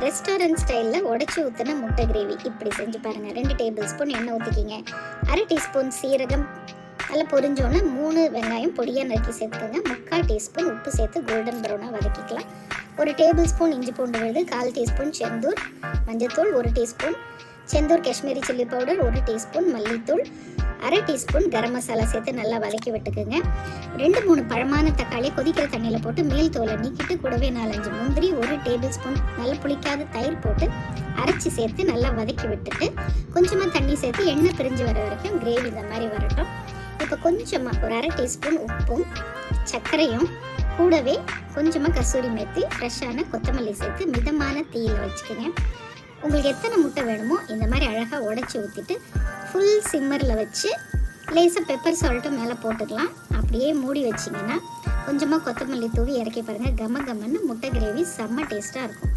Restaurant ஸ்டைலில் உடச்சி ஊற்றின முட்டை கிரேவி இப்படி செஞ்சு பாருங்கள். 2 டேபிள் ஸ்பூன் எண்ணெய் ஊற்றிக்கிங்க. 1/2 டீஸ்பூன் சீரகம் நல்லா பொரிஞ்சோன்னே 3 வெங்காயம் பொடியாக நறுக்கி சேர்த்துக்கோங்க. 3/4 டீஸ்பூன் உப்பு சேர்த்து கோல்டன் ப்ரௌனாக வதக்கிக்கலாம். 1 டேபிள் ஸ்பூன் இஞ்சி பூண்டு விழுது, 1/4 டீஸ்பூன் செந்தூர் மஞ்சத்தூள், 1 டீஸ்பூன் செந்தூர் காஷ்மீரி சில்லி பவுடர், 1 டீஸ்பூன் மல்லித்தூள், 1/2 டீஸ்பூன் கரம் மசாலா சேர்த்து நல்லா வதக்கி விட்டுக்குங்க. 2-3 பழமான தக்காளி கொதிக்கிற தண்ணியில் போட்டு மேல் தோலை நீக்கிட்டு கூடவே 4-5 முந்திரி, 1 டேபிள் ஸ்பூன் நல்ல புளிக்காத தயிர் போட்டு அரைச்சி சேர்த்து நல்லா வதக்கி விட்டுட்டு கொஞ்சமாக தண்ணி சேர்த்து எண்ணெய் பிரிஞ்சு வர வரைக்கும் கிரேவி இந்த மாதிரி வரட்டும். இப்போ கொஞ்சமாக ஒரு 1/2 டீஸ்பூன் உப்பும் சர்க்கரையும் கூடவே கொஞ்சமாக கசூரி மேத்தி ஃப்ரெஷ்ஷான கொத்தமல்லி சேர்த்து மிதமான தீயில் வச்சுக்கோங்க. உங்களுக்கு எத்தனை முட்டை வேணுமோ இந்த மாதிரி அழகாக உடச்சி ஊற்றிட்டு ஃபுல் சிம்மரில் வச்சு லேசாக பெப்பர் சால்ட்டும் மேலே போட்டுக்கலாம். அப்படியே மூடி வச்சிங்கன்னா கொஞ்சமாக கொத்தமல்லி தூவி இறக்கி பாருங்கள். கம கமன்னு முட்டை கிரேவி செம்ம டேஸ்ட்டாக இருக்கும்.